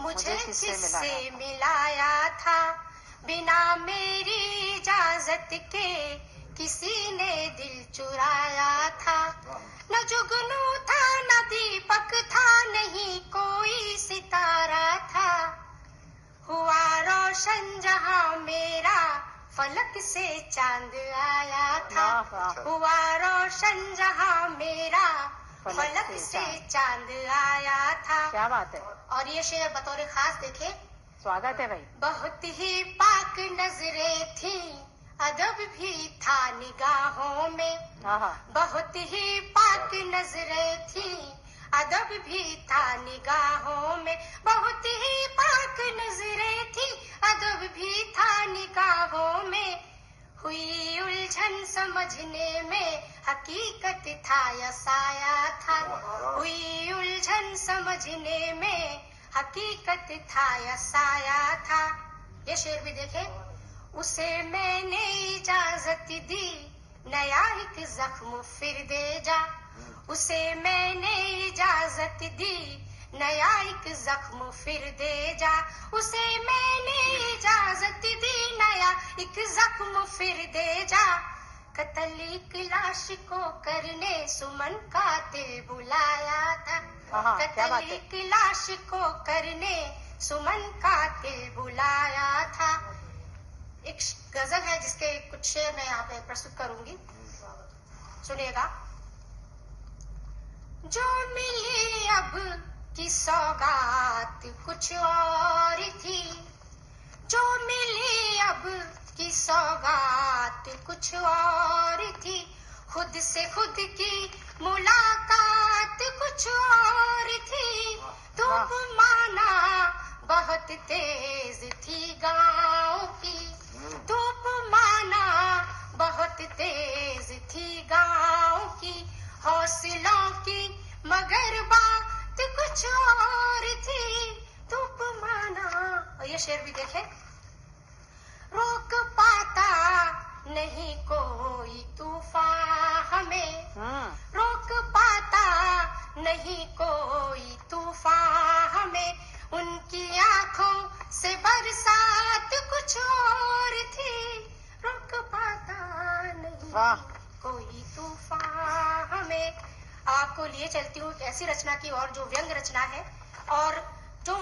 मुझे किससे मिलाया था, बिना मेरी इजाजत के किसी ने दिल चुराया था। न जुगनू था न दीपक था, नहीं कोई सितारा था। हुआ रोशन जहां मेरा, फलक से चांद आया था। हुआ रोशन जहां मेरा, फलक से चांद आया था। क्या बात है। और ये शेर बतौर खास देखे, स्वागत है भाई। बहुत ही पाक नजरें थी, अदब भी था निगाहों में। बहुत ही पाक नजरें थी, अदब भी था निगाहों में। बहुत ही पाक नजरें थी, अदब भी था निगाहों में। हुई उलझन समझने में, हकीकत था या साया था। हुई उलझन समझने में, हकीकत था या साया था। ये शेर भी देखे, उसे मैंने इजाजत दी, नया एक जख्म फिर दे जा। उसे मैंने इजाजत दी, नया एक जख्म फिर दे जा। उसे मैंने इजाजत दी, नया एक जख्म फिर दे जा। कत्ल एक लाश को करने सुमन का दिल बुलाया था। कत्ल एक लाश को करने सुमन का दिल बुलाया था। एक गजल है जिसके कुछ शेर मैं यहाँ पे प्रस्तुत करूंगी, सुनिएगा। जो मिली अब की सौगात कुछ और थी, जो मिली अब की सौगात कुछ और थी। खुद से खुद की मुलाकात कुछ और थी। धूप माना बहुत तेज थी गाँव की, धूप माना बहुत तेज थी गाँव की। हौसलों की मगर बात कुछ और थी। धूप माना, और ये शेर भी देखे, रोक पाता नहीं कोई तूफान हमें। रोक पाता नहीं कोई तूफान हमें। उनकी आंखों से बरसात कुछ और थी। रोक पाता नहीं कोई तूफान हमें। आपको लिए चलती हूँ ऐसी रचना की और जो व्यंग रचना है, और जो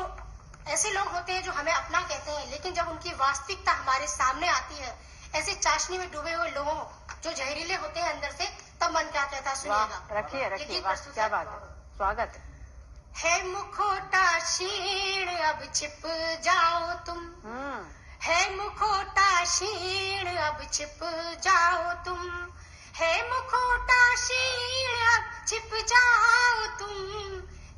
ऐसे लोग होते हैं जो हमें अपना कहते हैं, लेकिन जब उनकी वास्तविकता हमारे सामने आती है, ऐसे चाशनी में डूबे हुए लोगों जो जहरीले होते हैं अंदर से, तब मन क्या कहता है, सुनिएगा। रखिए रखिए, क्या बात है, स्वागत है। मुखोटा क्षीण अब छिप जाओ तुम, है मुखोटा क्षीण अब छिप जाओ तुम। है मुखोटा क्षीण अब छिप जाओ तुम।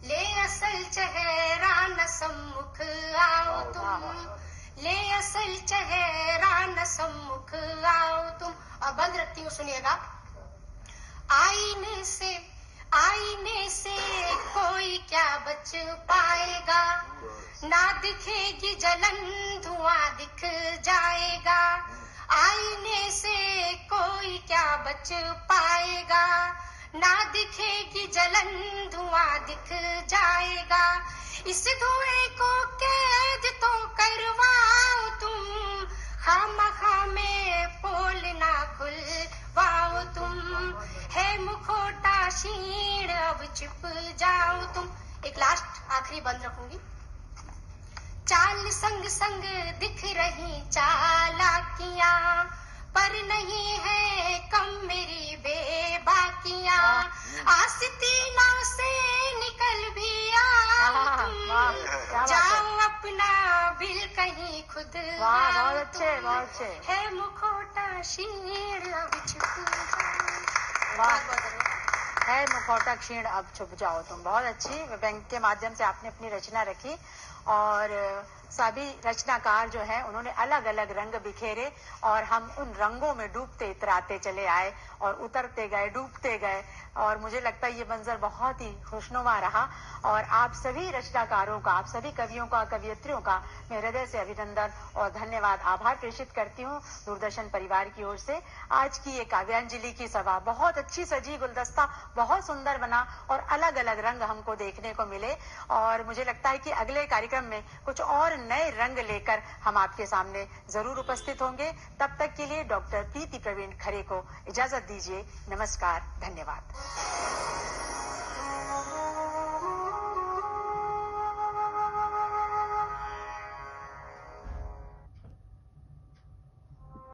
ले असल चेहरा न सम्मुख आओ तुम। ले असल चेहरा न सम्मुख आओ तुम। और बंद रखती हूँ, सुनिएगा। आईने से कोई क्या बच पाएगा, ना दिखेगी जलन धुआं दिख जाएगा। आईने से कोई क्या बच पाएगा, ना दिखेगी जलन धुआं दिख जाएगा। इस धुएं को कैद तो करवाओ तुम, खामखा में पोल ना खुलवाओ तुम। है मुखोटा क्षीण अब छिप जाओ तुम। एक लास्ट आखिरी बंद रखूंगी। चाल संग संग दिख रही चालाकियां, पर नहीं है कम मेरी बेबाकियां। आस्तीना से निकल भी आओ तुम, जाओ अपना बिल कहीं खुद। बहुत अच्छे, बहुत अच्छे। है मुखोटा क्षीण अब छिप है मुखौटा क्षीण अब छुप जाओ तुम। बहुत अच्छी व्यंग के माध्यम से आपने अपनी रचना रखी, और सभी रचनाकार जो हैं उन्होंने अलग अलग रंग बिखेरे, और हम उन रंगों में डूबते इतराते चले आए और उतरते गए, डूबते गए, और मुझे लगता है ये मंजर बहुत ही खुशनुमा रहा। और आप सभी रचनाकारों का, आप सभी कवियों का, कवियत्रियों का मैं हृदय से अभिनंदन और धन्यवाद, आभार प्रेषित करती हूँ दूरदर्शन परिवार की ओर से। आज की ये काव्यांजलि की सभा बहुत अच्छी सजी, गुलदस्ता बहुत सुंदर बना और अलग अलग रंग हमको देखने को मिले। और मुझे लगता है कि अगले कार्यक्रम में कुछ और नए रंग लेकर हम आपके सामने जरूर उपस्थित होंगे। तब तक के लिए डॉक्टर प्रीति प्रवीण खरे को इजाजत दीजिए। नमस्कार, धन्यवाद।